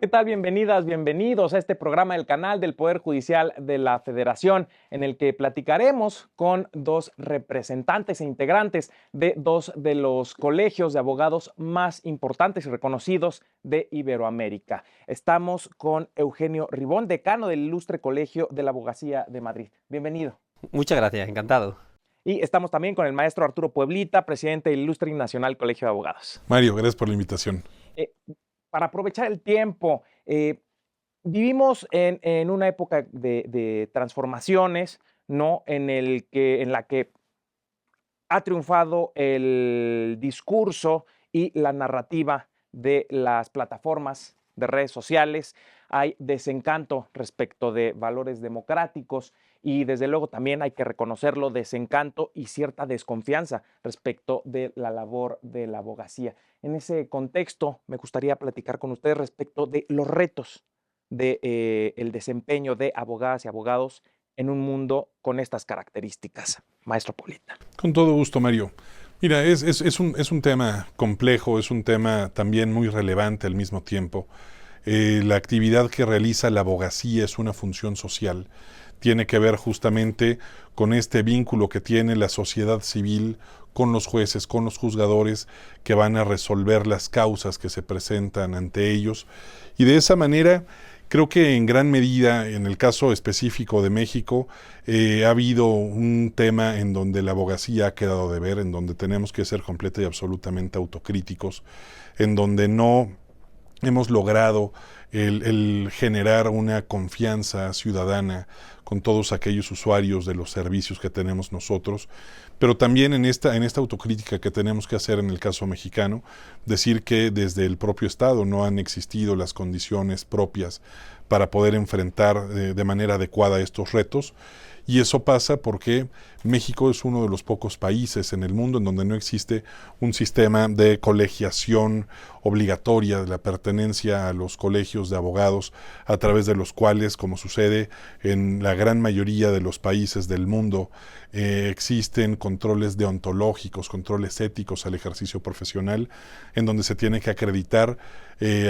¿qué tal? Bienvenidas, bienvenidos a este programa del canal del Poder Judicial de la Federación, en el que platicaremos con dos representantes e integrantes de dos de los colegios de abogados más importantes y reconocidos de Iberoamérica. Estamos con Eugenio Ribón, decano del Ilustre Colegio de la Abogacía de Madrid. Bienvenido. Muchas gracias, encantado. Y estamos también con el maestro Arturo Pueblita, presidente del Ilustre y Nacional Colegio de Abogados. Mario, gracias por la invitación. Para aprovechar el tiempo, vivimos en una época de transformaciones, ¿no? En la que ha triunfado el discurso y la narrativa de las plataformas de redes sociales. Hay desencanto respecto de valores democráticos y desde luego también hay que reconocerlo, desencanto y cierta desconfianza respecto de la labor de la abogacía. En ese contexto me gustaría platicar con ustedes respecto de los retos del desempeño de abogadas y abogados en un mundo con estas características. Maestro Publita. Con todo gusto, Mario. Mira, es un tema complejo, es un tema también muy relevante al mismo tiempo. La actividad que realiza la abogacía es una función social. Tiene que ver justamente con este vínculo que tiene la sociedad civil con los jueces, con los juzgadores que van a resolver las causas que se presentan ante ellos. Y de esa manera, creo que en gran medida, en el caso específico de México, ha habido un tema en donde la abogacía ha quedado de ver, en donde tenemos que ser completa y absolutamente autocríticos, en donde no hemos logrado el generar una confianza ciudadana con todos aquellos usuarios de los servicios que tenemos nosotros, pero también en esta autocrítica que tenemos que hacer en el caso mexicano, decir que desde el propio Estado no han existido las condiciones propias para poder enfrentar de manera adecuada estos retos. Y eso pasa porque México es uno de los pocos países en el mundo en donde no existe un sistema de colegiación obligatoria de la pertenencia a los colegios de abogados, a través de los cuales, como sucede en la gran mayoría de los países del mundo, existen controles deontológicos, controles éticos al ejercicio profesional, en donde se tiene que acreditar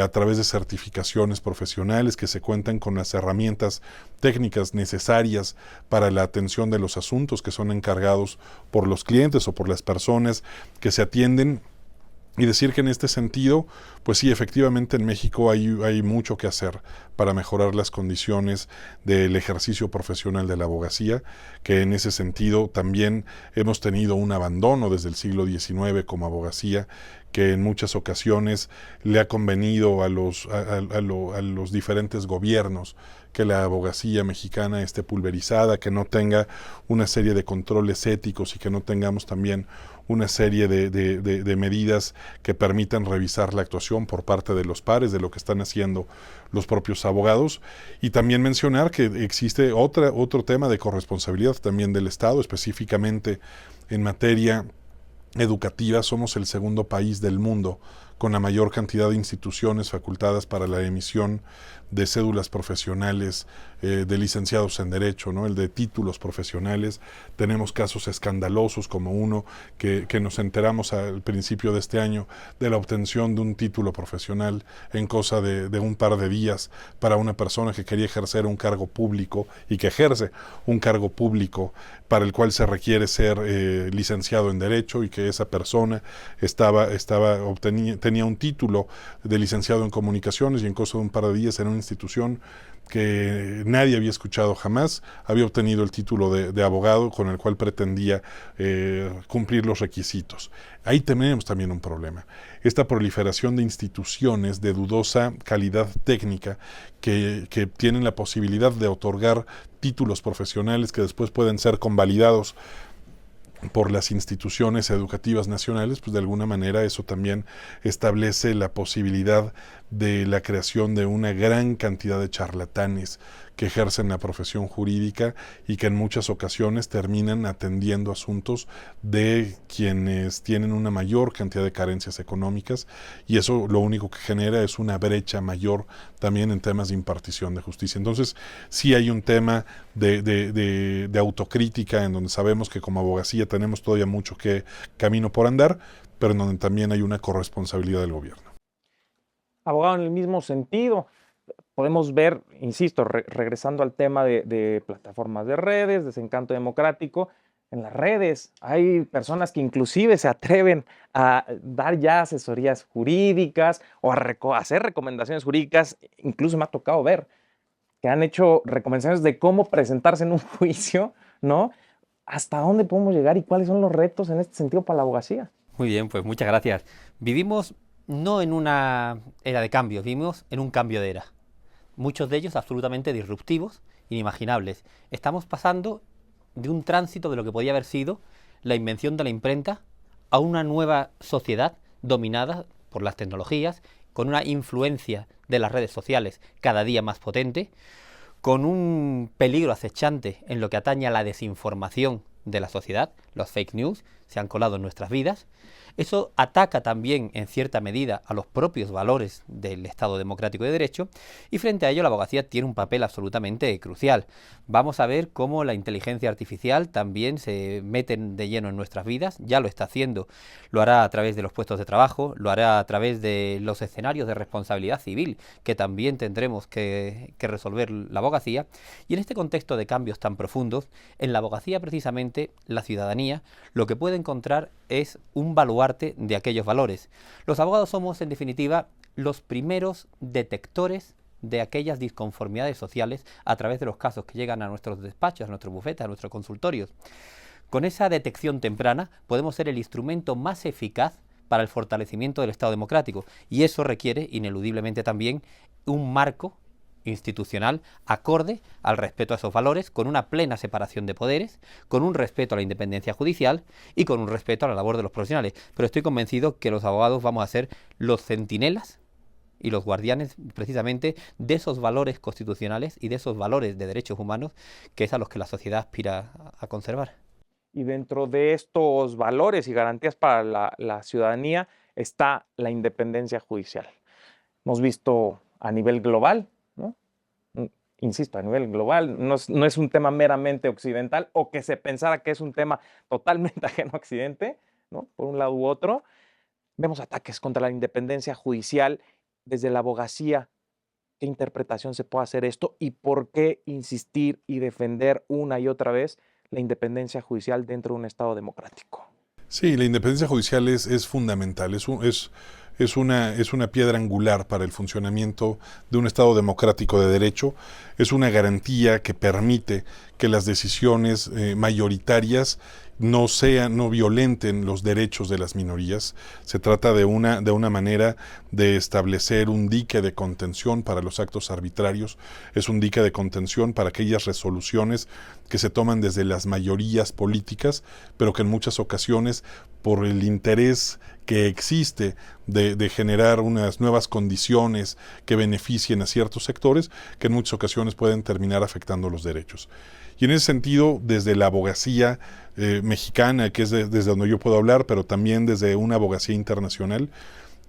a través de certificaciones profesionales, que se cuentan con las herramientas técnicas necesarias para la atención de los asuntos que son encargados por los clientes o por las personas que se atienden. Y decir que en este sentido, pues sí, efectivamente en México hay mucho que hacer para mejorar las condiciones del ejercicio profesional de la abogacía, que en ese sentido también hemos tenido un abandono desde el siglo XIX como abogacía, que en muchas ocasiones le ha convenido a los diferentes gobiernos que la abogacía mexicana esté pulverizada, que no tenga una serie de controles éticos y que no tengamos también una serie de medidas que permitan revisar la actuación por parte de los pares de lo que están haciendo los propios abogados. Y también mencionar que existe otro tema de corresponsabilidad también del Estado, específicamente en materia educativa. Somos el segundo país del mundo con la mayor cantidad de instituciones facultadas para la emisión de cédulas profesionales de licenciados en Derecho, ¿no? El de títulos profesionales. Tenemos casos escandalosos como uno que nos enteramos al principio de este año de la obtención de un título profesional en cosa de un par de días para una persona que quería ejercer un cargo público y que ejerce un cargo público para el cual se requiere ser licenciado en Derecho, y que esa persona tenía un título de licenciado en Comunicaciones, y en cosa de un par de días en una institución que nadie había escuchado jamás, había obtenido el título de abogado con el cual pretendía cumplir los requisitos. Ahí tenemos también un problema. Esta proliferación de instituciones de dudosa calidad técnica que tienen la posibilidad de otorgar títulos profesionales que después pueden ser convalidados por las instituciones educativas nacionales, pues de alguna manera eso también establece la posibilidad de la creación de una gran cantidad de charlatanes que ejercen la profesión jurídica y que en muchas ocasiones terminan atendiendo asuntos de quienes tienen una mayor cantidad de carencias económicas, y eso lo único que genera es una brecha mayor también en temas de impartición de justicia. Entonces sí hay un tema de autocrítica en donde sabemos que como abogacía tenemos todavía mucho camino por andar, pero en donde también hay una corresponsabilidad del gobierno. Abogado, en el mismo sentido, podemos ver, insisto, regresando al tema de plataformas de redes, desencanto democrático. En las redes hay personas que inclusive se atreven a dar ya asesorías jurídicas o a hacer recomendaciones jurídicas. Incluso me ha tocado ver que han hecho recomendaciones de cómo presentarse en un juicio, ¿no? ¿Hasta dónde podemos llegar y cuáles son los retos en este sentido para la abogacía? Muy bien, pues muchas gracias. Vivimos no en una era de cambios, vivimos en un cambio de era. Muchos de ellos absolutamente disruptivos, inimaginables. Estamos pasando de un tránsito de lo que podía haber sido la invención de la imprenta a una nueva sociedad dominada por las tecnologías, con una influencia de las redes sociales cada día más potente, con un peligro acechante en lo que atañe a la desinformación de la sociedad. Los fake news se han colado en nuestras vidas. Eso ataca también en cierta medida a los propios valores del Estado democrático de derecho, y frente a ello la abogacía tiene un papel absolutamente crucial. Vamos a ver cómo la inteligencia artificial también se mete de lleno en nuestras vidas, ya lo está haciendo, lo hará a través de los puestos de trabajo, lo hará a través de los escenarios de responsabilidad civil que también tendremos que resolver la abogacía, y en este contexto de cambios tan profundos, en la abogacía precisamente la ciudadanía lo que puede encontrar es un baluarte de aquellos valores. Los abogados somos, en definitiva, los primeros detectores de aquellas disconformidades sociales a través de los casos que llegan a nuestros despachos, a nuestros bufetes, a nuestros consultorios. Con esa detección temprana podemos ser el instrumento más eficaz para el fortalecimiento del Estado democrático, y eso requiere ineludiblemente también un marco institucional acorde al respeto a esos valores, con una plena separación de poderes, con un respeto a la independencia judicial y con un respeto a la labor de los profesionales. Pero estoy convencido que los abogados vamos a ser los centinelas y los guardianes precisamente de esos valores constitucionales y de esos valores de derechos humanos, que es a los que la sociedad aspira a conservar. Y dentro de estos valores y garantías para la ciudadanía está la independencia judicial. Hemos visto a nivel global, ¿no? Insisto, a nivel global, no es un tema meramente occidental, o que se pensara que es un tema totalmente ajeno a Occidente, ¿no? Por un lado u otro. Vemos ataques contra la independencia judicial desde la abogacía. ¿Qué interpretación se puede hacer esto y por qué insistir y defender una y otra vez la independencia judicial dentro de un Estado democrático? Sí, la independencia judicial es fundamental, es una piedra angular para el funcionamiento de un Estado democrático de derecho, es una garantía que permite que las decisiones mayoritarias no violenten los derechos de las minorías. Se trata de una manera de establecer un dique de contención para los actos arbitrarios, es un dique de contención para aquellas resoluciones que se toman desde las mayorías políticas, pero que en muchas ocasiones, por el interés que existe de generar unas nuevas condiciones que beneficien a ciertos sectores, que en muchas ocasiones pueden terminar afectando los derechos. Y en ese sentido, desde la abogacía mexicana, que es desde donde yo puedo hablar, pero también desde una abogacía internacional,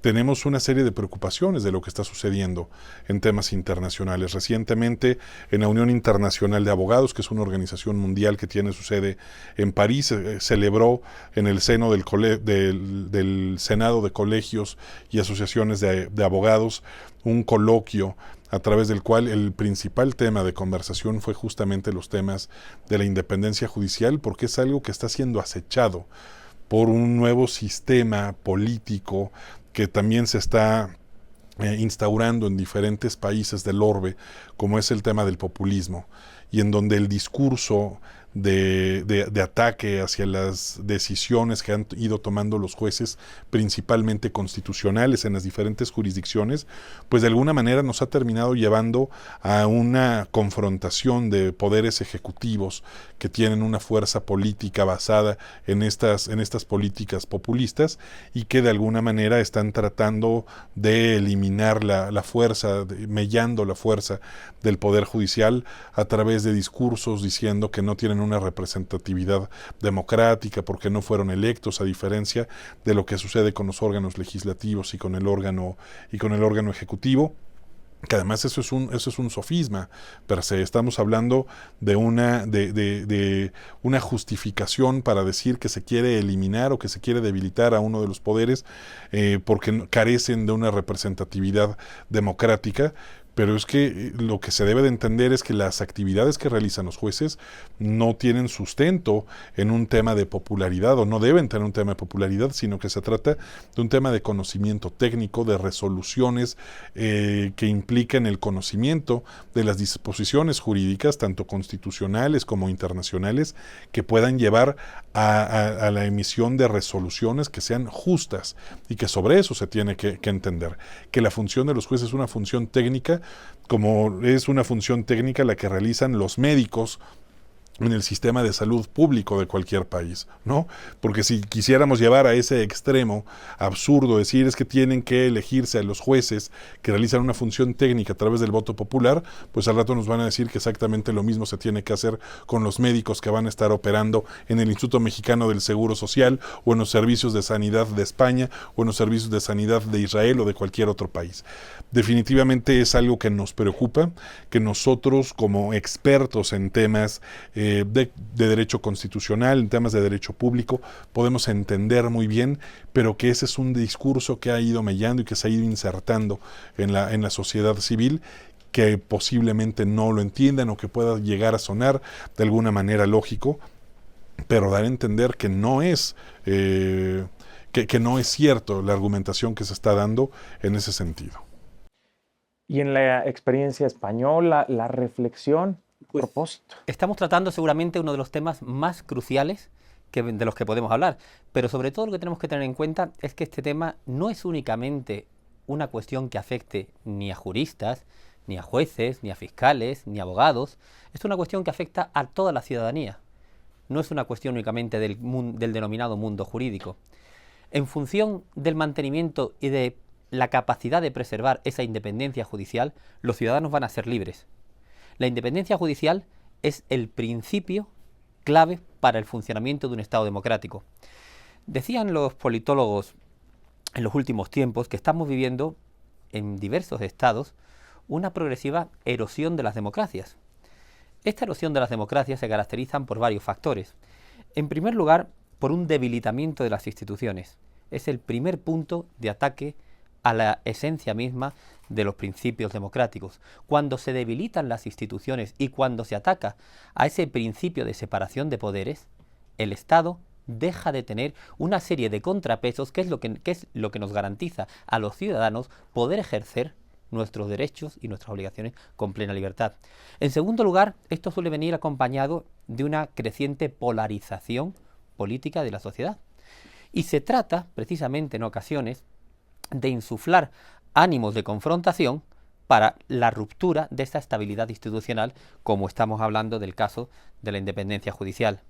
tenemos una serie de preocupaciones de lo que está sucediendo en temas internacionales. Recientemente, en la Unión Internacional de Abogados, que es una organización mundial que tiene su sede en París, celebró en el seno del Senado de Colegios y Asociaciones de Abogados un coloquio a través del cual el principal tema de conversación fue justamente los temas de la independencia judicial, porque es algo que está siendo acechado por un nuevo sistema político que también se está instaurando en diferentes países del orbe, como es el tema del populismo, y en donde el discurso de ataque hacia las decisiones que han ido tomando los jueces, principalmente constitucionales en las diferentes jurisdicciones, pues de alguna manera nos ha terminado llevando a una confrontación de poderes ejecutivos que tienen una fuerza política basada en estas políticas populistas y que de alguna manera están tratando de eliminar la fuerza, mellando la fuerza del Poder Judicial a través de discursos diciendo que no tienen una representatividad democrática porque no fueron electos, a diferencia de lo que sucede con los órganos legislativos y con el órgano ejecutivo, que además eso es un sofisma per se. Estamos hablando de una justificación para decir que se quiere eliminar o que se quiere debilitar a uno de los poderes porque carecen de una representatividad democrática. pero es que lo que se debe de entender es que las actividades que realizan los jueces no tienen sustento en un tema de popularidad, o no deben tener un tema de popularidad, sino que se trata de un tema de conocimiento técnico, de resoluciones que implican el conocimiento de las disposiciones jurídicas, tanto constitucionales como internacionales, que puedan llevar a la emisión de resoluciones que sean justas, y que sobre eso se tiene que entender, que la función de los jueces es una función técnica, como es una función técnica la que realizan los médicos en el sistema de salud público de cualquier país, ¿no? Porque si quisiéramos llevar a ese extremo absurdo, decir es que tienen que elegirse a los jueces que realizan una función técnica a través del voto popular, pues al rato nos van a decir que exactamente lo mismo se tiene que hacer con los médicos que van a estar operando en el Instituto Mexicano del Seguro Social, o en los servicios de sanidad de España, o en los servicios de sanidad de Israel o de cualquier otro país. Definitivamente es algo que nos preocupa, que nosotros como expertos en temas de derecho constitucional, en temas de derecho público, podemos entender muy bien, pero que ese es un discurso que ha ido mellando y que se ha ido insertando en la sociedad civil, que posiblemente no lo entiendan o que pueda llegar a sonar de alguna manera lógico, pero dar a entender que no es... que no es cierto la argumentación que se está dando en ese sentido. Y en la experiencia española, la reflexión, Pues, propósito. estamos tratando seguramente uno de los temas más cruciales de los que podemos hablar, pero sobre todo lo que tenemos que tener en cuenta es que este tema no es únicamente una cuestión que afecte ni a juristas, ni a jueces, ni a fiscales, ni a abogados. Es una cuestión que afecta a toda la ciudadanía. No es una cuestión únicamente del denominado mundo jurídico. En función del mantenimiento y de la capacidad de preservar esa independencia judicial, los ciudadanos van a ser libres. La independencia judicial es el principio clave para el funcionamiento de un Estado democrático. Decían los politólogos en los últimos tiempos que estamos viviendo en diversos estados una progresiva erosión de las democracias. Esta erosión de las democracias se caracteriza por varios factores. En primer lugar, por un debilitamiento de las instituciones. Es el primer punto de ataque a la esencia misma de los principios democráticos. Cuando se debilitan las instituciones y cuando se ataca a ese principio de separación de poderes, el Estado deja de tener una serie de contrapesos que es lo que nos garantiza a los ciudadanos poder ejercer nuestros derechos y nuestras obligaciones con plena libertad. En segundo lugar, esto suele venir acompañado de una creciente polarización política de la sociedad. Y se trata, precisamente en ocasiones, de insuflar ánimos de confrontación para la ruptura de esta estabilidad institucional, como estamos hablando del caso de la independencia judicial.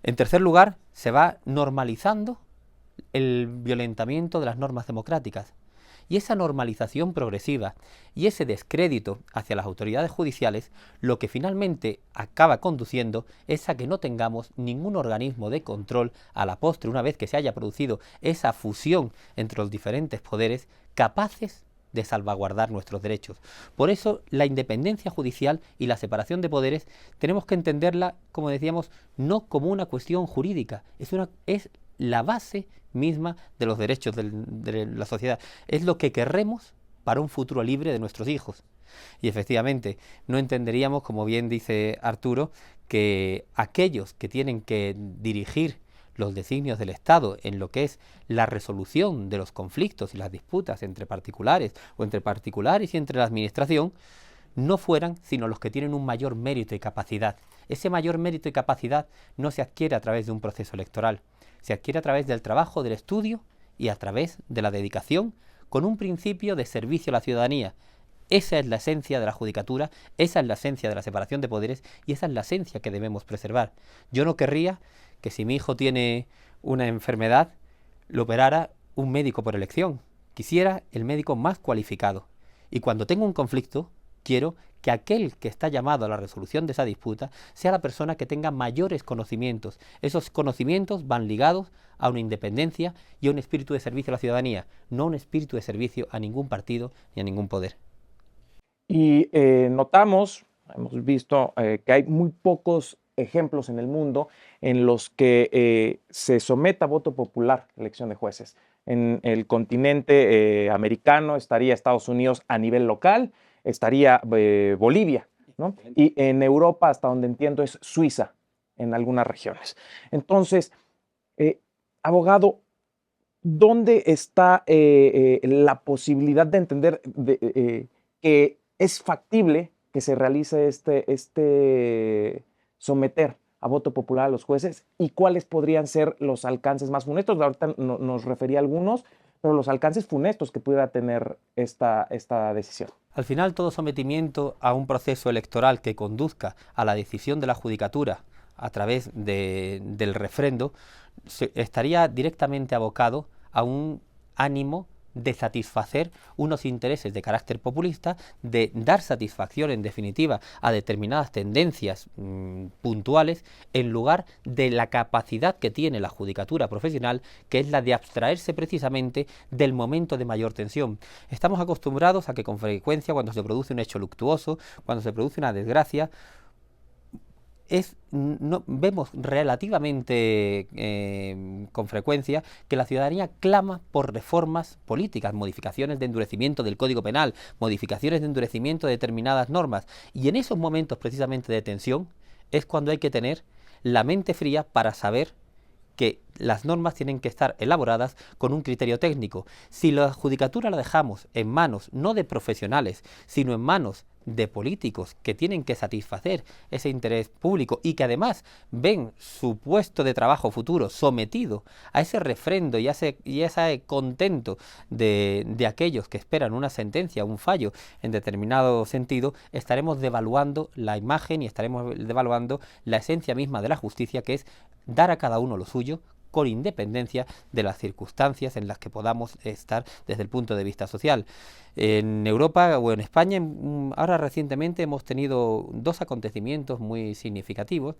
En tercer lugar, se va normalizando el violentamiento de las normas democráticas. Y esa normalización progresiva y ese descrédito hacia las autoridades judiciales, lo que finalmente acaba conduciendo es a que no tengamos ningún organismo de control a la postre, una vez que se haya producido esa fusión entre los diferentes poderes, capaces de salvaguardar nuestros derechos. Por eso la independencia judicial y la separación de poderes tenemos que entenderla, como decíamos, no como una cuestión jurídica, es la base misma de los derechos de la sociedad. Es lo que querremos para un futuro libre de nuestros hijos. Y efectivamente, no entenderíamos, como bien dice Arturo, que aquellos que tienen que dirigir los designios del Estado en lo que es la resolución de los conflictos y las disputas entre particulares o entre particulares y entre la administración, no fueran sino los que tienen un mayor mérito y capacidad. Ese mayor mérito y capacidad no se adquiere a través de un proceso electoral, se adquiere a través del trabajo, del estudio y a través de la dedicación con un principio de servicio a la ciudadanía. Esa es la esencia de la judicatura, esa es la esencia de la separación de poderes y esa es la esencia que debemos preservar. Yo no querría que si mi hijo tiene una enfermedad, lo operara un médico por elección. Quisiera el médico más cualificado. Y cuando tengo un conflicto, quiero que aquel que está llamado a la resolución de esa disputa sea la persona que tenga mayores conocimientos. Esos conocimientos van ligados a una independencia y a un espíritu de servicio a la ciudadanía, no un espíritu de servicio a ningún partido ni a ningún poder. Y notamos, hemos visto que hay muy pocos ejemplos en el mundo en los que se someta a voto popular la elección de jueces. En el continente americano estaría Estados Unidos a nivel local, estaría Bolivia, ¿no? Y en Europa, hasta donde entiendo, es Suiza, en algunas regiones. Entonces, abogado, ¿dónde está la posibilidad de entender que es factible que se realice someter a voto popular a los jueces y cuáles podrían ser los alcances más funestos? Ahorita nos refería a algunos, pero los alcances funestos que pudiera tener esta decisión. Al final, todo sometimiento a un proceso electoral que conduzca a la decisión de la judicatura a través del refrendo estaría directamente abocado a un ánimo de satisfacer unos intereses de carácter populista, de dar satisfacción en definitiva a determinadas tendencias puntuales, en lugar de la capacidad que tiene la judicatura profesional, que es la de abstraerse precisamente del momento de mayor tensión. Estamos acostumbrados a que con frecuencia, cuando se produce un hecho luctuoso, cuando se produce una desgracia, vemos relativamente con frecuencia que la ciudadanía clama por reformas políticas, modificaciones de endurecimiento del Código Penal, modificaciones de endurecimiento de determinadas normas, y en esos momentos precisamente de tensión es cuando hay que tener la mente fría para saber que las normas tienen que estar elaboradas con un criterio técnico. Si la judicatura la dejamos en manos no de profesionales, sino en manos de políticos que tienen que satisfacer ese interés público y que además ven su puesto de trabajo futuro sometido a ese refrendo y a ese contento de aquellos que esperan una sentencia, un fallo en determinado sentido, estaremos devaluando la imagen y estaremos devaluando la esencia misma de la justicia, que es dar a cada uno lo suyo, con independencia de las circunstancias en las que podamos estar desde el punto de vista social. En Europa o en España, ahora recientemente hemos tenido dos acontecimientos muy significativos,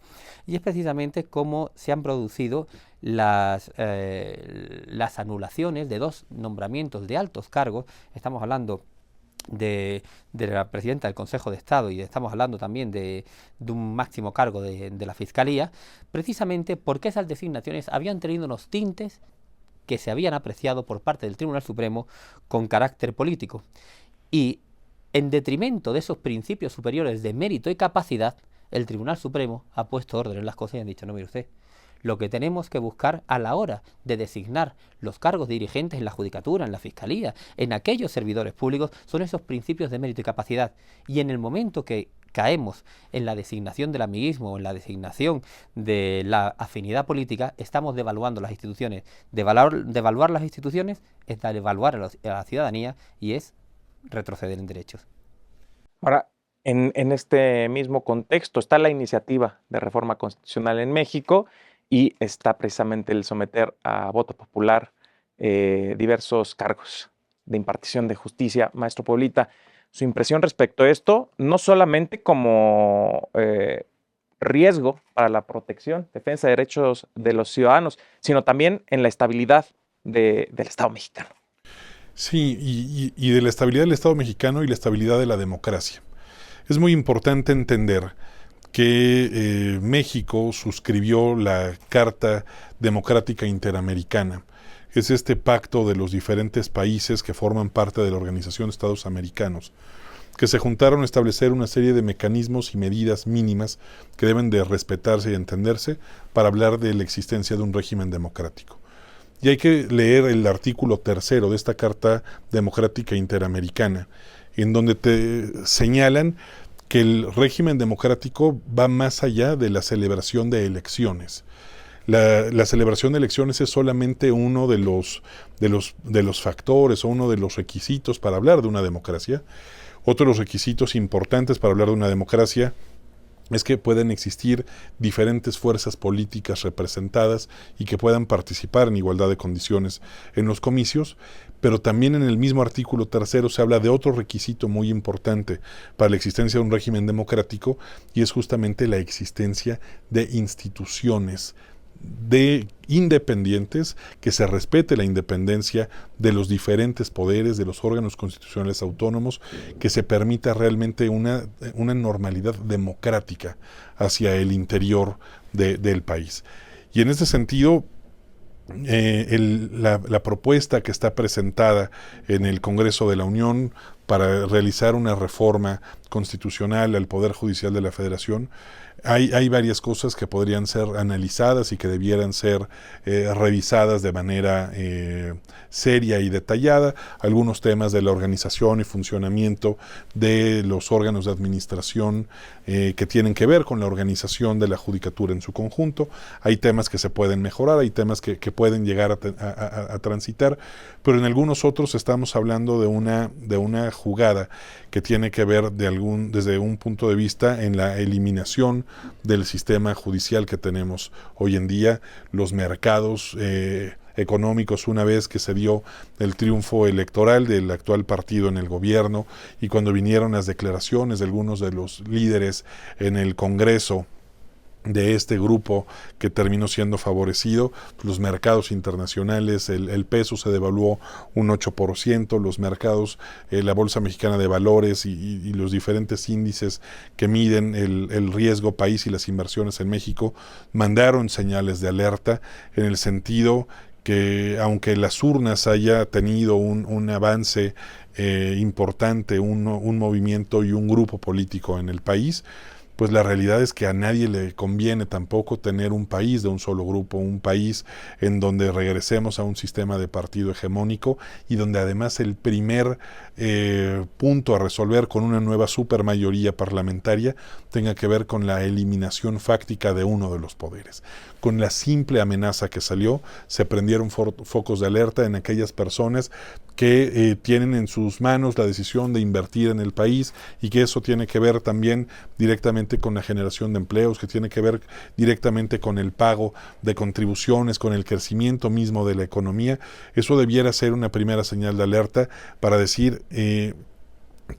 y es precisamente cómo se han producido las anulaciones de dos nombramientos de altos cargos. Estamos hablando de la presidenta del Consejo de Estado y estamos hablando también de un máximo cargo de la Fiscalía, precisamente porque esas designaciones habían tenido unos tintes que se habían apreciado por parte del Tribunal Supremo con carácter político. Y en detrimento de esos principios superiores de mérito y capacidad, el Tribunal Supremo ha puesto orden en las cosas y han dicho: no, mire usted, lo que tenemos que buscar a la hora de designar los cargos dirigentes en la judicatura, en la fiscalía, en aquellos servidores públicos, son esos principios de mérito y capacidad. Y en el momento que caemos en la designación del amiguismo o en la designación de la afinidad política, estamos devaluando las instituciones. Devaluar las instituciones es devaluar a la ciudadanía y es retroceder en derechos. Ahora, en este mismo contexto está la iniciativa de reforma constitucional en México y está precisamente el someter a voto popular diversos cargos de impartición de justicia. Maestro Pueblita, su impresión respecto a esto, no solamente como riesgo para la protección, defensa de derechos de los ciudadanos, sino también en la estabilidad del Estado mexicano. Sí, y de la estabilidad del Estado mexicano y la estabilidad de la democracia. Es muy importante entender que México suscribió la Carta Democrática Interamericana. Es este pacto de los diferentes países que forman parte de la Organización de Estados Americanos, que se juntaron a establecer una serie de mecanismos y medidas mínimas que deben de respetarse y entenderse para hablar de la existencia de un régimen democrático. Y hay que leer el artículo 3 de esta Carta Democrática Interamericana, en donde te señalan que el régimen democrático va más allá de la celebración de elecciones. La celebración de elecciones es solamente uno de los factores o uno de los requisitos para hablar de una democracia. Otro de los requisitos importantes para hablar de una democracia es que puedan existir diferentes fuerzas políticas representadas y que puedan participar en igualdad de condiciones en los comicios, pero también en el mismo artículo 3 se habla de otro requisito muy importante para la existencia de un régimen democrático, y es justamente la existencia de instituciones independientes, que se respete la independencia de los diferentes poderes, de los órganos constitucionales autónomos, que se permita realmente una normalidad democrática hacia el interior del país. Y en este sentido, la propuesta que está presentada en el Congreso de la Unión para realizar una reforma constitucional al Poder Judicial de la Federación, hay varias cosas que podrían ser analizadas y que debieran ser revisadas de manera seria y detallada. Algunos temas de la organización y funcionamiento de los órganos de administración que tienen que ver con la organización de la judicatura en su conjunto. Hay temas que se pueden mejorar, hay temas que pueden llegar a transitar, pero en algunos otros estamos hablando de una jugada que tiene que ver desde un punto de vista en la eliminación del sistema judicial que tenemos hoy en día, los mercados económicos, una vez que se dio el triunfo electoral del actual partido en el gobierno y cuando vinieron las declaraciones de algunos de los líderes en el Congreso de este grupo que terminó siendo favorecido, los mercados internacionales, el peso se devaluó un 8%, los mercados, la Bolsa Mexicana de Valores y los diferentes índices que miden el riesgo país y las inversiones en México mandaron señales de alerta en el sentido que aunque las urnas haya tenido un avance importante, un movimiento y un grupo político en el país, pues la realidad es que a nadie le conviene tampoco tener un país de un solo grupo, un país en donde regresemos a un sistema de partido hegemónico y donde además el primer punto a resolver con una nueva supermayoría parlamentaria tenga que ver con la eliminación fáctica de uno de los poderes. Con la simple amenaza que salió, se prendieron focos de alerta en aquellas personas que tienen en sus manos la decisión de invertir en el país y que eso tiene que ver también directamente con la generación de empleos, que tiene que ver directamente con el pago de contribuciones, con el crecimiento mismo de la economía. Eso debiera ser una primera señal de alerta para decir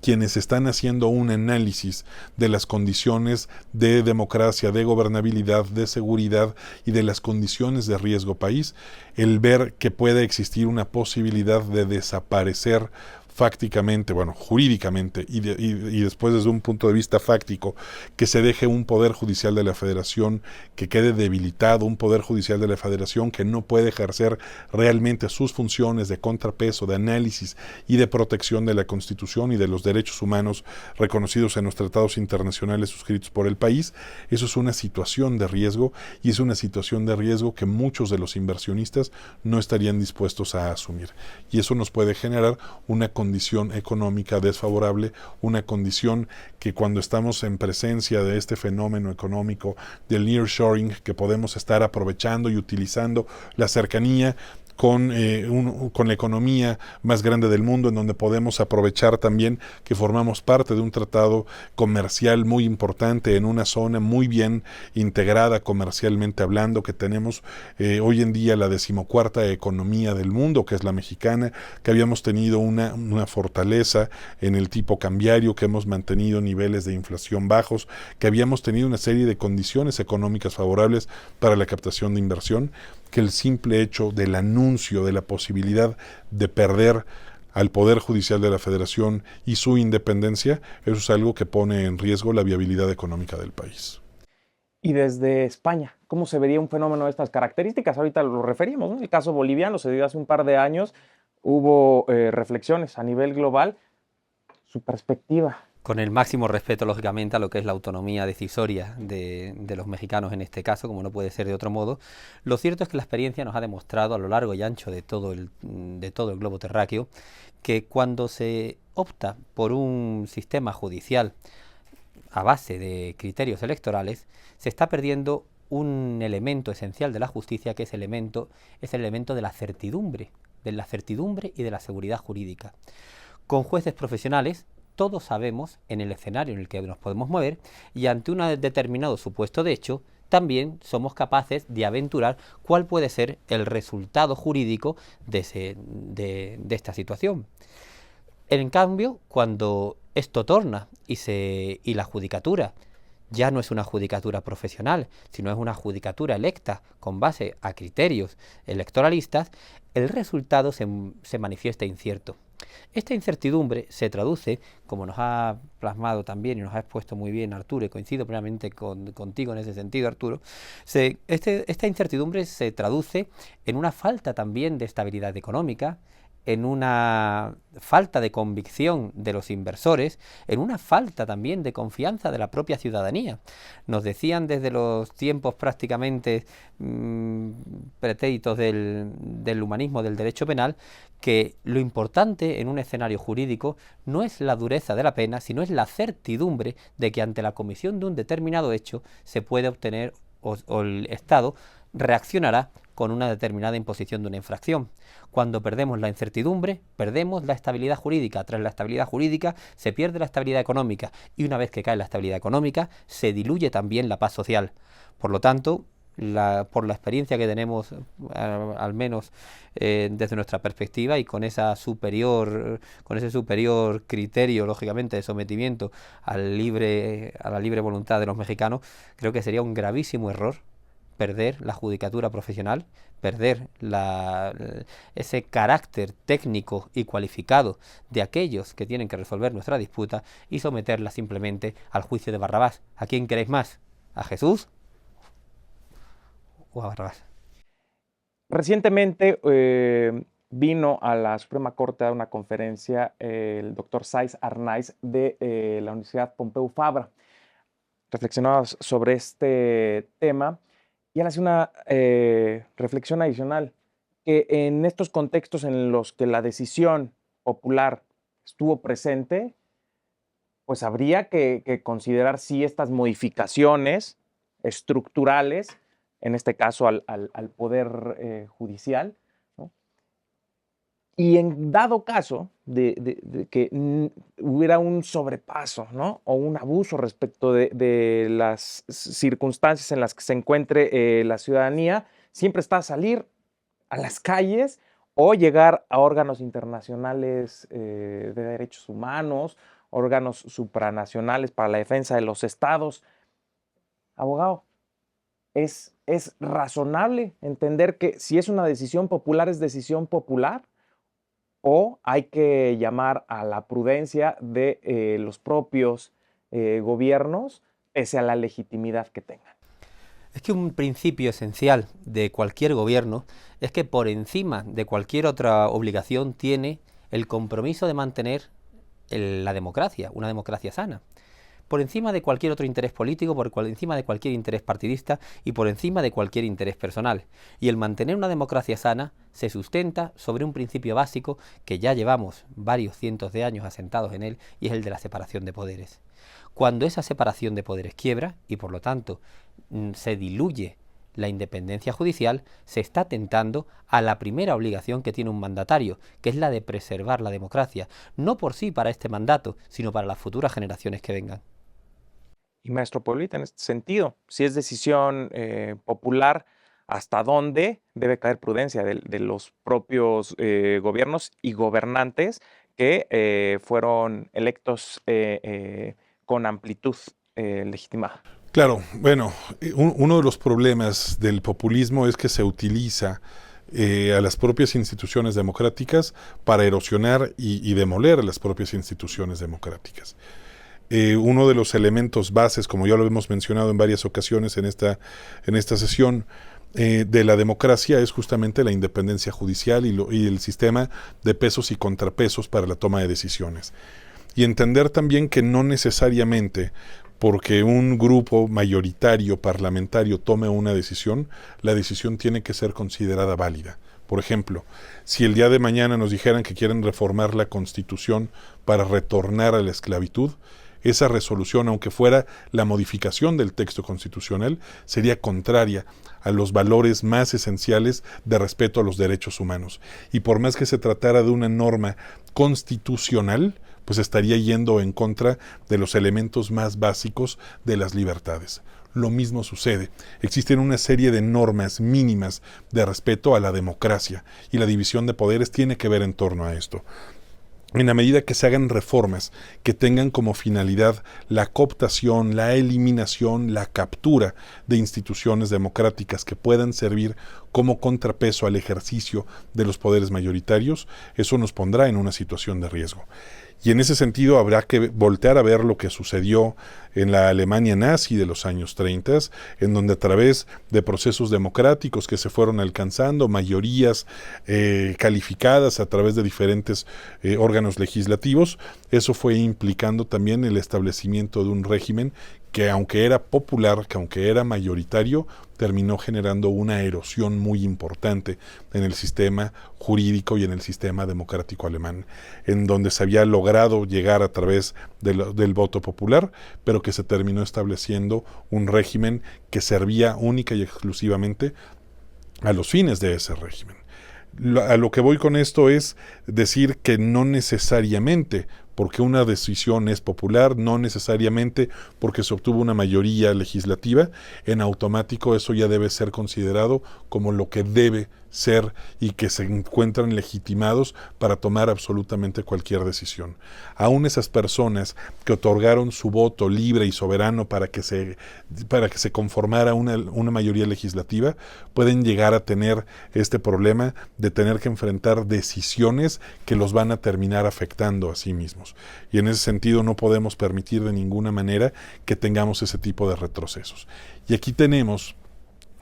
quienes están haciendo un análisis de las condiciones de democracia, de gobernabilidad, de seguridad y de las condiciones de riesgo país, el ver que puede existir una posibilidad de desaparecer fácticamente, bueno, jurídicamente y después desde un punto de vista fáctico, que se deje un poder judicial de la Federación que quede debilitado, un poder judicial de la Federación que no puede ejercer realmente sus funciones de contrapeso, de análisis y de protección de la Constitución y de los derechos humanos reconocidos en los tratados internacionales suscritos por el país. Eso es una situación de riesgo y es una situación de riesgo que muchos de los inversionistas no estarían dispuestos a asumir. Y eso nos puede generar una condición económica desfavorable, una condición que cuando estamos en presencia de este fenómeno económico del nearshoring, que podemos estar aprovechando y utilizando la cercanía con la economía más grande del mundo, en donde podemos aprovechar también que formamos parte de un tratado comercial muy importante en una zona muy bien integrada comercialmente hablando, que tenemos hoy en día la 14ª economía del mundo, que es la mexicana, que habíamos tenido una fortaleza en el tipo cambiario, que hemos mantenido niveles de inflación bajos, que habíamos tenido una serie de condiciones económicas favorables para la captación de inversión, que el simple hecho del anuncio de la posibilidad de perder al Poder Judicial de la Federación y su independencia, eso es algo que pone en riesgo la viabilidad económica del país. Y desde España, ¿cómo se vería un fenómeno de estas características? Ahorita lo referimos, ¿no? El caso boliviano se dio hace un par de años, hubo reflexiones a nivel global. Su perspectiva. Con el máximo respeto, lógicamente, a lo que es la autonomía decisoria de los mexicanos en este caso, como no puede ser de otro modo, lo cierto es que la experiencia nos ha demostrado a lo largo y ancho de todo el globo terráqueo que cuando se opta por un sistema judicial a base de criterios electorales, se está perdiendo un elemento esencial de la justicia, que es el elemento de la certidumbre y de la seguridad jurídica. Con jueces profesionales, todos sabemos en el escenario en el que nos podemos mover y ante un determinado supuesto de hecho, también somos capaces de aventurar cuál puede ser el resultado jurídico de esta situación. En cambio, cuando esto torna y la judicatura ya no es una judicatura profesional, sino es una judicatura electa con base a criterios electoralistas, el resultado se manifiesta incierto. Esta incertidumbre se traduce, como nos ha plasmado también y nos ha expuesto muy bien Arturo, y coincido plenamente contigo en ese sentido, Arturo, esta incertidumbre se traduce en una falta también de estabilidad económica, en una falta de convicción de los inversores, en una falta también de confianza de la propia ciudadanía. Nos decían desde los tiempos prácticamente pretéritos del humanismo, del derecho penal, que lo importante en un escenario jurídico no es la dureza de la pena, sino es la certidumbre de que ante la comisión de un determinado hecho se puede obtener o el Estado reaccionará con una determinada imposición de una infracción. Cuando perdemos la incertidumbre, perdemos la estabilidad jurídica. Tras la estabilidad jurídica se pierde la estabilidad económica, y una vez que cae la estabilidad económica se diluye también la paz social. Por lo tanto, por la experiencia que tenemos, al menos desde nuestra perspectiva, y con ese superior criterio, lógicamente, de sometimiento a la libre voluntad de los mexicanos, creo que sería un gravísimo error perder la judicatura profesional, perder ese carácter técnico y cualificado de aquellos que tienen que resolver nuestra disputa, y someterla simplemente al juicio de Barrabás. ¿A quién queréis más? ¿A Jesús o a Barrabás? Recientemente vino a la Suprema Corte a dar una conferencia el doctor Saiz Arnaiz de la Universidad Pompeu Fabra. Reflexionaba sobre este tema y él hace una reflexión adicional, que en estos contextos en los que la decisión popular estuvo presente, pues habría que considerar si estas modificaciones estructurales, en este caso al Poder Judicial, ¿no? Y en dado caso de que hubiera un sobrepaso, ¿no? O un abuso respecto de las circunstancias en las que se encuentre la ciudadanía, siempre está a salir a las calles o llegar a órganos internacionales de derechos humanos, órganos supranacionales para la defensa de los estados. Abogado, ¿es razonable entender que si es una decisión popular, es decisión popular? ¿O hay que llamar a la prudencia de los propios gobiernos, pese a la legitimidad que tengan? Es que un principio esencial de cualquier gobierno es que por encima de cualquier otra obligación tiene el compromiso de mantener la democracia, una democracia sana. Por encima de cualquier otro interés político, por encima de cualquier interés partidista y por encima de cualquier interés personal. Y el mantener una democracia sana se sustenta sobre un principio básico que ya llevamos varios cientos de años asentados en él, y es el de la separación de poderes. Cuando esa separación de poderes quiebra y por lo tanto se diluye la independencia judicial, se está atentando a la primera obligación que tiene un mandatario, que es la de preservar la democracia, no por sí para este mandato, sino para las futuras generaciones que vengan. Y maestro Pueblita, en este sentido, si es decisión popular, ¿hasta dónde debe caer prudencia de los propios gobiernos y gobernantes que fueron electos con amplitud legitimada? Claro, bueno, uno de los problemas del populismo es que se utiliza a las propias instituciones democráticas para erosionar y demoler las propias instituciones democráticas. Uno de los elementos bases, como ya lo hemos mencionado en varias ocasiones en esta sesión, de la democracia es justamente la independencia judicial y el sistema de pesos y contrapesos para la toma de decisiones. Y entender también que no necesariamente porque un grupo mayoritario parlamentario tome una decisión, la decisión tiene que ser considerada válida. Por ejemplo, si el día de mañana nos dijeran que quieren reformar la Constitución para retornar a la esclavitud, esa resolución, aunque fuera la modificación del texto constitucional, sería contraria a los valores más esenciales de respeto a los derechos humanos. Y por más que se tratara de una norma constitucional, pues estaría yendo en contra de los elementos más básicos de las libertades. Lo mismo sucede. Existen una serie de normas mínimas de respeto a la democracia, y la división de poderes tiene que ver en torno a esto. En la medida que se hagan reformas que tengan como finalidad la cooptación, la eliminación, la captura de instituciones democráticas que puedan servir como contrapeso al ejercicio de los poderes mayoritarios, eso nos pondrá en una situación de riesgo. Y en ese sentido habrá que voltear a ver lo que sucedió en la Alemania nazi de los años 30, en donde a través de procesos democráticos que se fueron alcanzando, mayorías calificadas a través de diferentes órganos legislativos, eso fue implicando también el establecimiento de un régimen que, aunque era popular, que aunque era mayoritario, terminó generando una erosión muy importante en el sistema jurídico y en el sistema democrático alemán, en donde se había logrado llegar a través del voto popular, pero que se terminó estableciendo un régimen que servía única y exclusivamente a los fines de ese régimen. A lo que voy con esto es decir que no necesariamente porque una decisión es popular, no necesariamente porque se obtuvo una mayoría legislativa, en automático eso ya debe ser considerado como lo que debe ser y que se encuentran legitimados para tomar absolutamente cualquier decisión. Aún esas personas que otorgaron su voto libre y soberano para que se conformara una mayoría legislativa, pueden llegar a tener este problema de tener que enfrentar decisiones que los van a terminar afectando a sí mismos. Y en ese sentido no podemos permitir de ninguna manera que tengamos ese tipo de retrocesos. Y aquí tenemos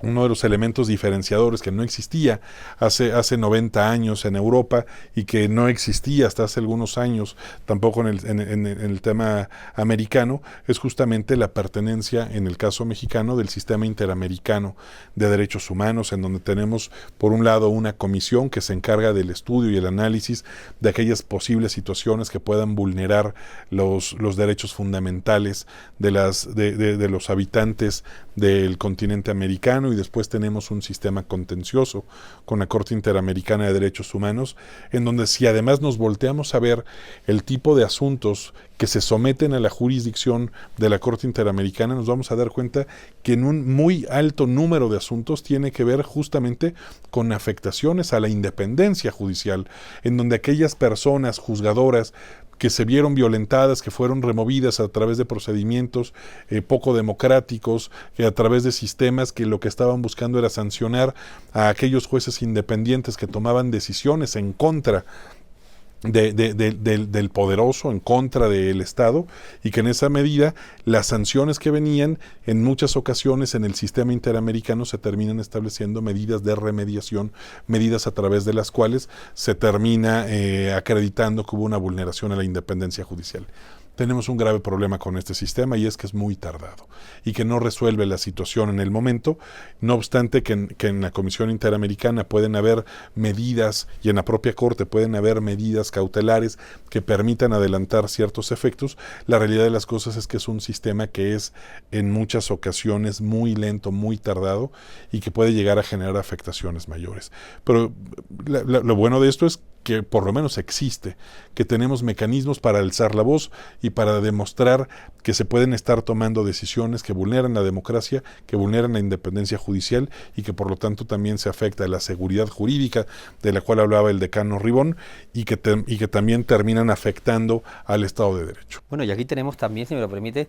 uno de los elementos diferenciadores que no existía hace 90 años en Europa y que no existía hasta hace algunos años tampoco en el tema americano, es justamente la pertenencia, en el caso mexicano, del sistema interamericano de derechos humanos, en donde tenemos por un lado una comisión que se encarga del estudio y el análisis de aquellas posibles situaciones que puedan vulnerar los derechos fundamentales de los habitantes del continente americano, y después tenemos un sistema contencioso con la Corte Interamericana de Derechos Humanos, en donde si además nos volteamos a ver el tipo de asuntos que se someten a la jurisdicción de la Corte Interamericana, nos vamos a dar cuenta que en un muy alto número de asuntos tiene que ver justamente con afectaciones a la independencia judicial, en donde aquellas personas juzgadoras que se vieron violentadas, que fueron removidas a través de procedimientos poco democráticos, a través de sistemas que lo que estaban buscando era sancionar a aquellos jueces independientes que tomaban decisiones en contra del poderoso, en contra del Estado, y que en esa medida las sanciones que venían en muchas ocasiones en el sistema interamericano se terminan estableciendo medidas de remediación, medidas a través de las cuales se termina acreditando que hubo una vulneración a la independencia judicial. Tenemos un grave problema con este sistema, y es que es muy tardado y que no resuelve la situación en el momento. No obstante que en la Comisión Interamericana pueden haber medidas, y en la propia Corte pueden haber medidas cautelares que permitan adelantar ciertos efectos, la realidad de las cosas es que es un sistema que es en muchas ocasiones muy lento, muy tardado, y que puede llegar a generar afectaciones mayores. Pero lo bueno de esto es que por lo menos existe, que tenemos mecanismos para alzar la voz y para demostrar que se pueden estar tomando decisiones que vulneran la democracia, que vulneran la independencia judicial, y que por lo tanto también se afecta a la seguridad jurídica de la cual hablaba el decano Ribón, y que también terminan afectando al Estado de Derecho. Bueno, y aquí tenemos también, si me lo permite,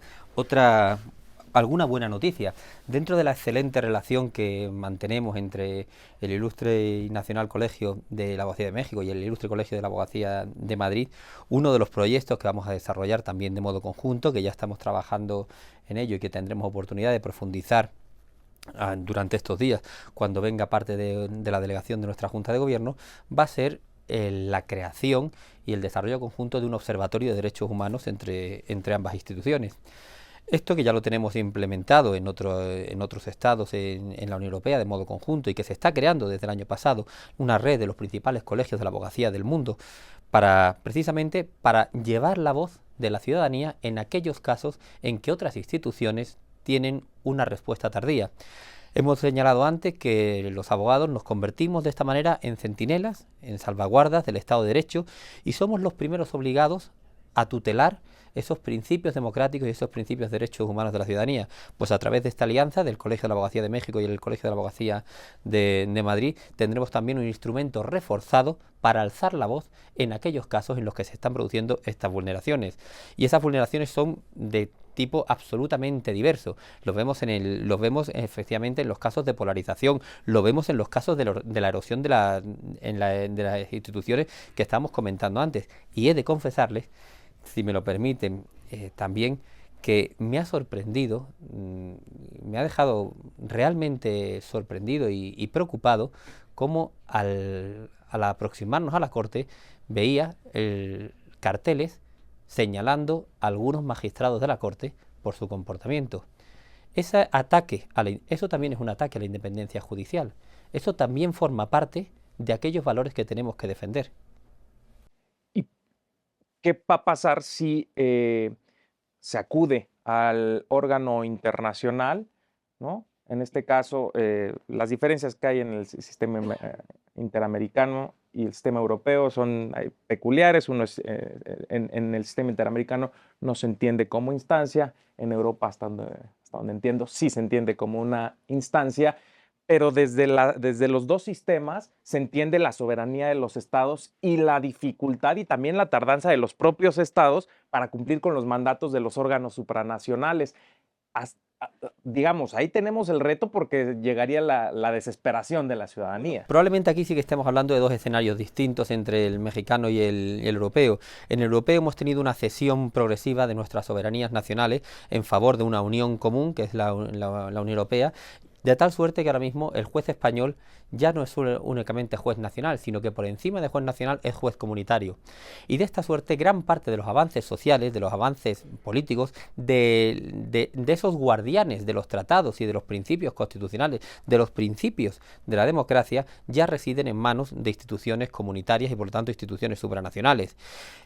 alguna buena noticia. Dentro de la excelente relación que mantenemos entre el Ilustre y Nacional Colegio de la Abogacía de México y el Ilustre Colegio de la Abogacía de Madrid, uno de los proyectos que vamos a desarrollar también de modo conjunto, que ya estamos trabajando en ello y que tendremos oportunidad de profundizar durante estos días, cuando venga parte de la delegación de nuestra Junta de Gobierno, va a ser la creación y el desarrollo conjunto de un observatorio de derechos humanos entre ambas instituciones. Esto que ya lo tenemos implementado en otros estados en la Unión Europea de modo conjunto, y que se está creando desde el año pasado una red de los principales colegios de la abogacía del mundo precisamente para llevar la voz de la ciudadanía en aquellos casos en que otras instituciones tienen una respuesta tardía. Hemos señalado antes que los abogados nos convertimos de esta manera en centinelas, en salvaguardas del Estado de Derecho, y somos los primeros obligados a tutelar esos principios democráticos y esos principios de derechos humanos de la ciudadanía. Pues a través de esta alianza del Colegio de la Abogacía de México y el Colegio de la Abogacía de Madrid, tendremos también un instrumento reforzado para alzar la voz en aquellos casos en los que se están produciendo estas vulneraciones. Y esas vulneraciones son de tipo absolutamente diverso. Los vemos efectivamente en los casos de polarización, lo vemos en los casos de la erosión de las instituciones que estábamos comentando antes. Y he de confesarles si me lo permiten, también que me ha sorprendido, me ha dejado realmente sorprendido y preocupado cómo al aproximarnos a la Corte veía carteles señalando a algunos magistrados de la Corte por su comportamiento. Ese ataque eso también es un ataque a la independencia judicial. Eso también forma parte de aquellos valores que tenemos que defender. ¿Y qué va a pasar si se acude al órgano internacional, ¿no? En este caso, las diferencias que hay en el sistema interamericano y el sistema europeo son peculiares. Uno es, en el sistema interamericano no se entiende como instancia, en Europa, hasta donde entiendo, sí se entiende como una instancia, pero desde los dos sistemas se entiende la soberanía de los estados y la dificultad y también la tardanza de los propios estados para cumplir con los mandatos de los órganos supranacionales. Digamos, ahí tenemos el reto porque llegaría la desesperación de la ciudadanía. Probablemente aquí sí que estemos hablando de dos escenarios distintos entre el mexicano y el europeo. En el europeo hemos tenido una cesión progresiva de nuestras soberanías nacionales en favor de una unión común, que es la Unión Europea, de tal suerte que ahora mismo el juez español ya no es únicamente juez nacional, sino que por encima de juez nacional es juez comunitario. Y de esta suerte gran parte de los avances sociales, de los avances políticos, de esos guardianes de los tratados y de los principios constitucionales, de los principios de la democracia, ya residen en manos de instituciones comunitarias y por lo tanto instituciones supranacionales.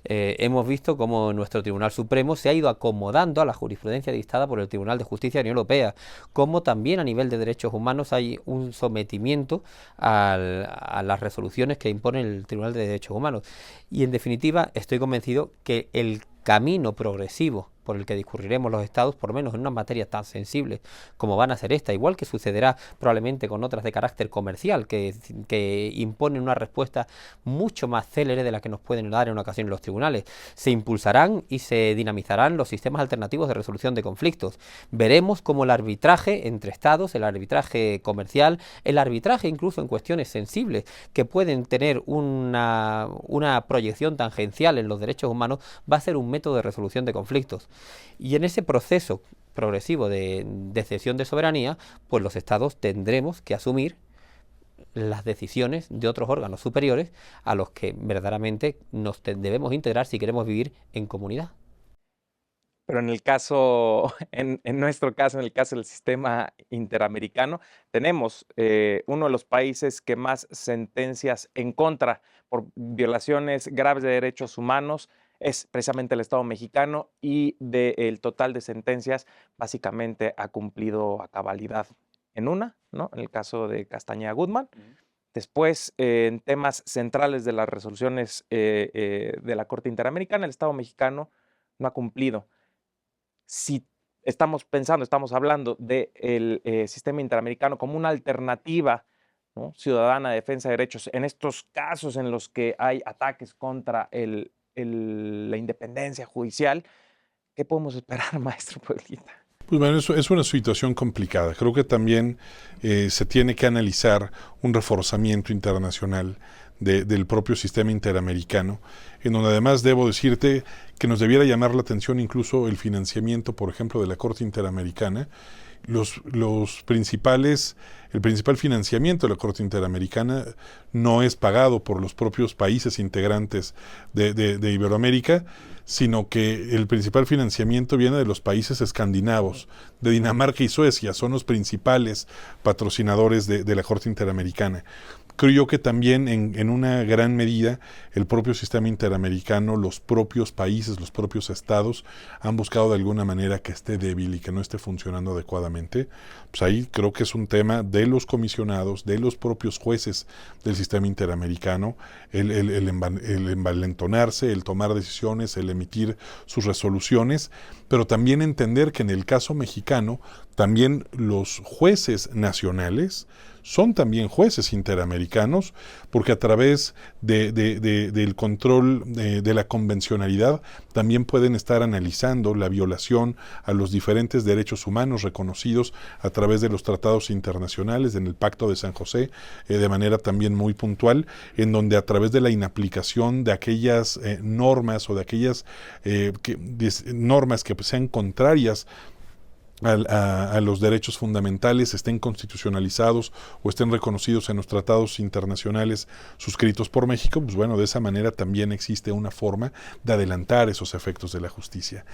Hemos visto cómo nuestro Tribunal Supremo se ha ido acomodando a la jurisprudencia dictada por el Tribunal de Justicia de la Unión Europea, como también a nivel de derechos humanos hay un sometimiento a las resoluciones que impone el Tribunal de Derechos Humanos. Y en definitiva estoy convencido que el camino progresivo por el que discurriremos los estados, por lo menos en unas materias tan sensibles como van a ser esta, igual que sucederá probablemente con otras de carácter comercial, que imponen una respuesta mucho más célere de la que nos pueden dar en una ocasión los tribunales. Se impulsarán y se dinamizarán los sistemas alternativos de resolución de conflictos. Veremos cómo el arbitraje entre estados, el arbitraje comercial, el arbitraje incluso en cuestiones sensibles que pueden tener una proyección tangencial en los derechos humanos, va a ser un método de resolución de conflictos. Y en ese proceso progresivo de cesión de soberanía, pues los estados tendremos que asumir las decisiones de otros órganos superiores a los que verdaderamente nos debemos integrar si queremos vivir en comunidad. Pero en el caso, en nuestro caso, en el caso del sistema interamericano, tenemos uno de los países que más sentencias en contra por violaciones graves de derechos humanos es precisamente el Estado mexicano, y del total de sentencias básicamente ha cumplido a cabalidad en una, ¿no? En el caso de Castañeda Guzmán. Después, en temas centrales de las resoluciones de la Corte Interamericana, el Estado mexicano no ha cumplido. Si estamos hablando del sistema interamericano como una alternativa, ¿no?, ciudadana de defensa de derechos, en estos casos en los que hay ataques contra la independencia judicial, ¿qué podemos esperar, maestro Pueblita? Pues bueno, eso es una situación complicada. Creo que también se tiene que analizar un reforzamiento internacional del propio sistema interamericano, en donde además debo decirte que nos debiera llamar la atención incluso el financiamiento, por ejemplo, de la Corte Interamericana. El principal financiamiento de la Corte Interamericana no es pagado por los propios países integrantes de Iberoamérica, sino que el principal financiamiento viene de los países escandinavos, de Dinamarca y Suecia. Son los principales patrocinadores de la Corte Interamericana. Creo yo que también en una gran medida el propio sistema interamericano, los propios países, los propios estados han buscado de alguna manera que esté débil y que no esté funcionando adecuadamente. Pues ahí creo que es un tema de los comisionados, de los propios jueces del sistema interamericano, el envalentonarse, el tomar decisiones, el emitir sus resoluciones, pero también entender que en el caso mexicano también los jueces nacionales son también jueces interamericanos, porque a través del control de la convencionalidad también pueden estar analizando la violación a los diferentes derechos humanos reconocidos a través de los tratados internacionales, en el Pacto de San José, de manera también muy puntual, en donde a través de la inaplicación de aquellas normas o de aquellas normas que sean contrarias a los derechos fundamentales, estén constitucionalizados o estén reconocidos en los tratados internacionales suscritos por México, pues bueno, de esa manera también existe una forma de adelantar esos efectos de la justicia.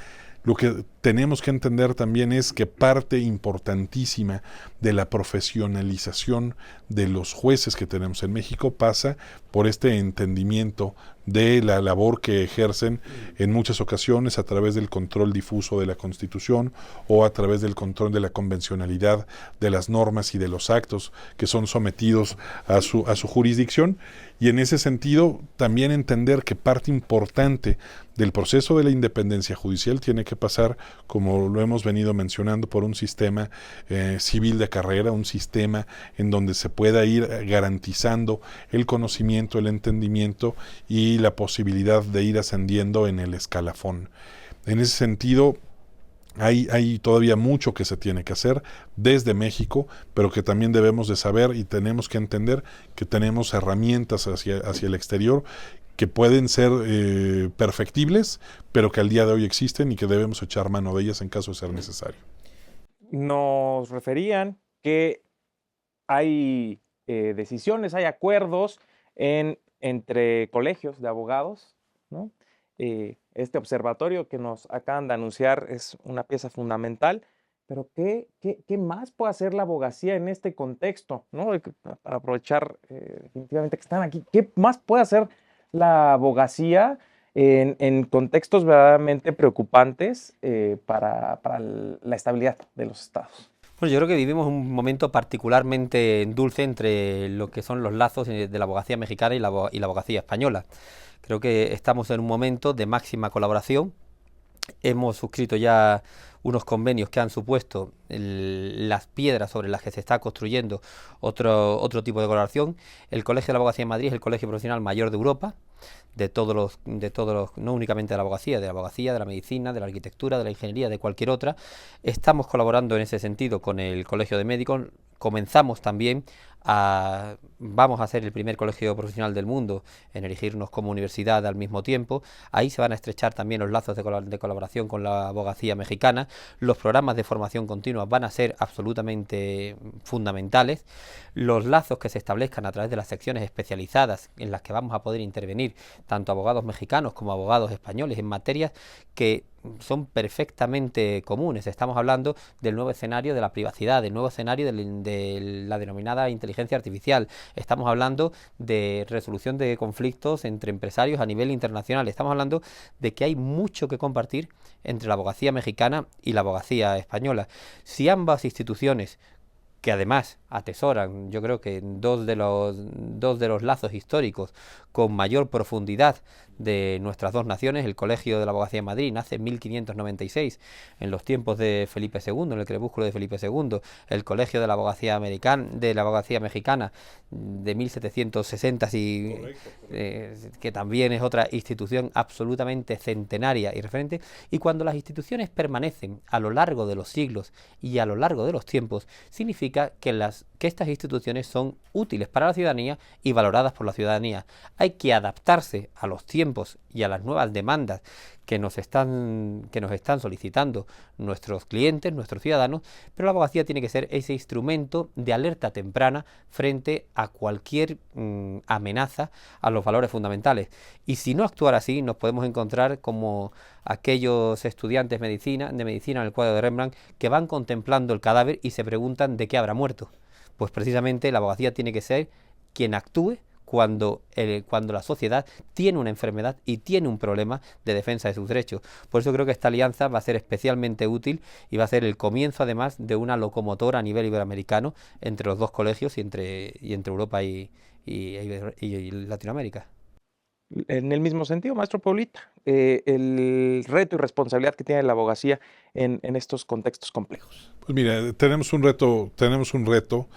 Lo que tenemos que entender también es que parte importantísima de la profesionalización de los jueces que tenemos en México pasa por este entendimiento de la labor que ejercen en muchas ocasiones a través del control difuso de la Constitución o a través del control de la convencionalidad de las normas y de los actos que son sometidos a su jurisdicción. Y en ese sentido también entender que parte importante del proceso de la independencia judicial tiene que pasar, como lo hemos venido mencionando, por un sistema civil de carrera, un sistema en donde se pueda ir garantizando el conocimiento, el entendimiento y la posibilidad de ir ascendiendo en el escalafón. En ese sentido, hay todavía mucho que se tiene que hacer desde México, pero que también debemos de saber y tenemos que entender que tenemos herramientas hacia el exterior que pueden ser perfectibles, pero que al día de hoy existen y que debemos echar mano de ellas en caso de ser necesario. Nos referían que hay decisiones, hay acuerdos entre colegios de abogados, ¿no? Este observatorio que nos acaban de anunciar es una pieza fundamental, pero ¿qué más puede hacer la abogacía en este contexto, ¿no? Para aprovechar definitivamente que están aquí, ¿qué más puede hacer la abogacía en contextos verdaderamente preocupantes para la estabilidad de los estados? Bueno, yo creo que vivimos un momento particularmente dulce entre lo que son los lazos de la abogacía mexicana y la abogacía española. Creo que estamos en un momento de máxima colaboración. Hemos suscrito ya unos convenios que han supuesto las piedras sobre las que se está construyendo otro tipo de colaboración. El Colegio de la Abogacía de Madrid es el colegio profesional mayor de Europa, de todos los, no únicamente de la abogacía, de la medicina, de la arquitectura, de la ingeniería, de cualquier otra. Estamos colaborando en ese sentido con el Colegio de Médicos. Comenzamos también vamos a ser el primer colegio profesional del mundo en erigirnos como universidad al mismo tiempo. Ahí se van a estrechar también los lazos de colaboración con la abogacía mexicana. Los programas de formación continua van a ser absolutamente fundamentales. Los lazos que se establezcan a través de las secciones especializadas en las que vamos a poder intervenir tanto abogados mexicanos como abogados españoles en materias que son perfectamente comunes. Estamos hablando del nuevo escenario de la privacidad, del nuevo escenario de la denominada inteligencia artificial. Estamos hablando de resolución de conflictos entre empresarios a nivel internacional. Estamos hablando de que hay mucho que compartir entre la abogacía mexicana y la abogacía española. Si ambas instituciones, que además atesoran, yo creo que dos de los lazos históricos con mayor profundidad de nuestras dos naciones. El Colegio de la Abogacía de Madrid nace en 1596, en los tiempos de Felipe II, en el crepúsculo de Felipe II. El Colegio de la Abogacía Mexicana de 1760, que también es otra institución absolutamente centenaria y referente. Y cuando las instituciones permanecen a lo largo de los siglos y a lo largo de los tiempos, significa que estas instituciones son útiles para la ciudadanía y valoradas por la ciudadanía. Hay que adaptarse a los tiempos y a las nuevas demandas que nos están solicitando nuestros clientes, nuestros ciudadanos, pero la abogacía tiene que ser ese instrumento de alerta temprana frente a cualquier amenaza a los valores fundamentales. Y si no actuar así, nos podemos encontrar como aquellos estudiantes de medicina en el cuadro de Rembrandt que van contemplando el cadáver y se preguntan de qué habrá muerto. Pues precisamente la abogacía tiene que ser quien actúe cuando la sociedad tiene una enfermedad y tiene un problema de defensa de sus derechos. Por eso creo que esta alianza va a ser especialmente útil y va a ser el comienzo además de una locomotora a nivel iberoamericano entre los dos colegios y entre Europa y Latinoamérica. En el mismo sentido, maestro Paulita, el reto y responsabilidad que tiene la abogacía en estos contextos complejos. Pues mira, tenemos un reto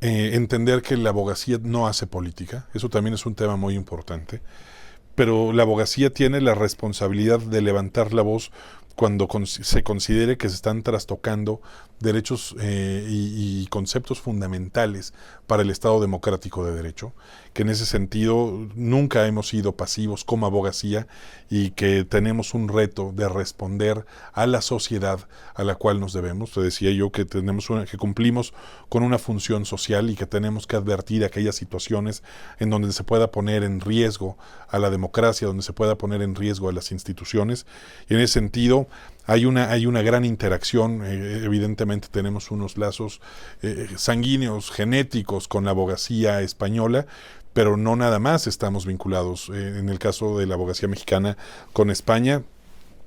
entender que la abogacía no hace política, eso también es un tema muy importante, pero la abogacía tiene la responsabilidad de levantar la voz cuando se considere que se están trastocando derechos y conceptos fundamentales para el Estado democrático de derecho, que en ese sentido nunca hemos sido pasivos como abogacía y que tenemos un reto de responder a la sociedad a la cual nos debemos. Te decía yo que que cumplimos con una función social y que tenemos que advertir aquellas situaciones en donde se pueda poner en riesgo a la democracia, donde se pueda poner en riesgo a las instituciones. Y en ese sentido hay una gran interacción, evidentemente tenemos unos lazos sanguíneos, genéticos con la abogacía española, pero no nada más estamos vinculados, en el caso de la abogacía mexicana, con España.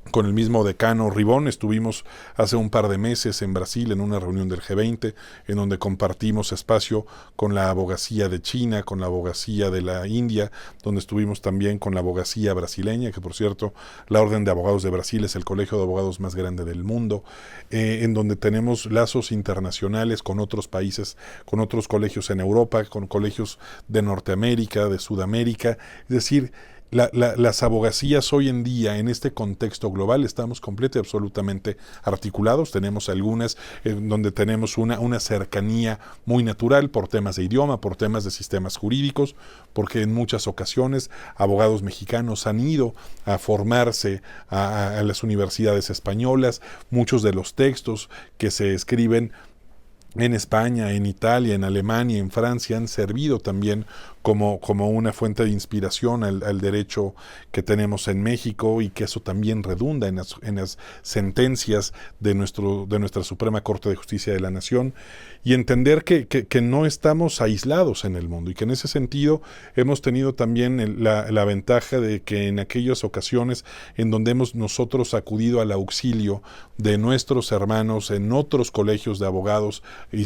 Con el mismo decano Ribón estuvimos hace un par de meses en Brasil en una reunión del G20 en donde compartimos espacio con la abogacía de China, con la abogacía de la India, donde estuvimos también con la abogacía brasileña, que por cierto la Orden de Abogados de Brasil es el colegio de abogados más grande del mundo, en donde tenemos lazos internacionales con otros países, con otros colegios en Europa, con colegios de Norteamérica, de Sudamérica, es decir, las abogacías hoy en día en este contexto global estamos completamente y absolutamente articulados. Tenemos algunas donde tenemos una cercanía muy natural por temas de idioma, por temas de sistemas jurídicos, porque en muchas ocasiones abogados mexicanos han ido a formarse a las universidades españolas. Muchos de los textos que se escriben en España, en Italia, en Alemania, en Francia han servido también como una fuente de inspiración al derecho que tenemos en México y que eso también redunda en las sentencias de nuestra Suprema Corte de Justicia de la Nación y entender que no estamos aislados en el mundo y que en ese sentido hemos tenido también la ventaja de que en aquellas ocasiones en donde hemos nosotros acudido al auxilio de nuestros hermanos en otros colegios de abogados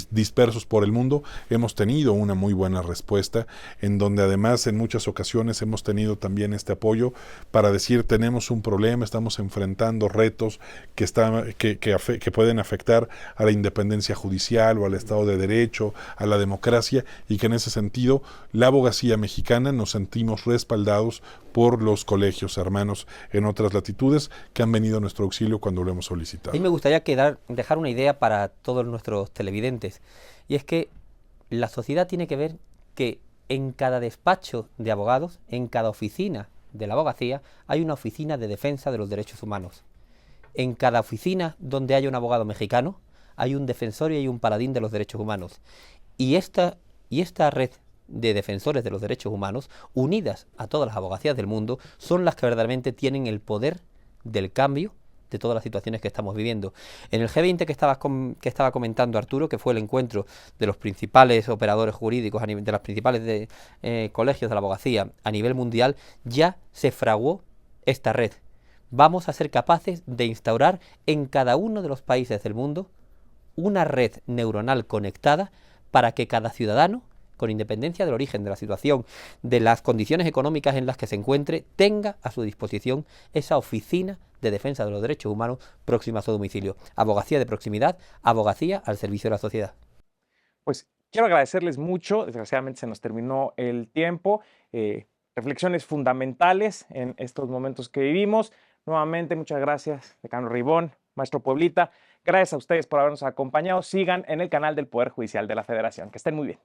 dispersos por el mundo, hemos tenido una muy buena respuesta, en donde además en muchas ocasiones hemos tenido también este apoyo para decir tenemos un problema, estamos enfrentando retos que pueden afectar a la independencia judicial o al Estado de Derecho, a la democracia, y que en ese sentido la abogacía mexicana nos sentimos respaldados por los colegios hermanos en otras latitudes que han venido a nuestro auxilio cuando lo hemos solicitado. A mí me gustaría dejar una idea para todos nuestros televidentes, y es que la sociedad tiene que ver que en cada despacho de abogados, en cada oficina de la abogacía, hay una oficina de defensa de los derechos humanos. En cada oficina donde haya un abogado mexicano, hay un defensor y hay un paladín de los derechos humanos. Y esta red de defensores de los derechos humanos, unidas a todas las abogacías del mundo, son las que verdaderamente tienen el poder del cambio de todas las situaciones que estamos viviendo. En el G20 que estaba comentando Arturo, que fue el encuentro de los principales operadores jurídicos, de los principales colegios de la abogacía a nivel mundial, ya se fraguó esta red. Vamos a ser capaces de instaurar en cada uno de los países del mundo una red neuronal conectada para que cada ciudadano, con independencia del origen, de la situación, de las condiciones económicas en las que se encuentre, tenga a su disposición esa oficina de defensa de los derechos humanos próxima a su domicilio. Abogacía de proximidad, abogacía al servicio de la sociedad. Pues quiero agradecerles mucho, desgraciadamente se nos terminó el tiempo, reflexiones fundamentales en estos momentos que vivimos. Nuevamente, muchas gracias, decano Ribón, maestro Pueblita. Gracias a ustedes por habernos acompañado. Sigan en el canal del Poder Judicial de la Federación. Que estén muy bien.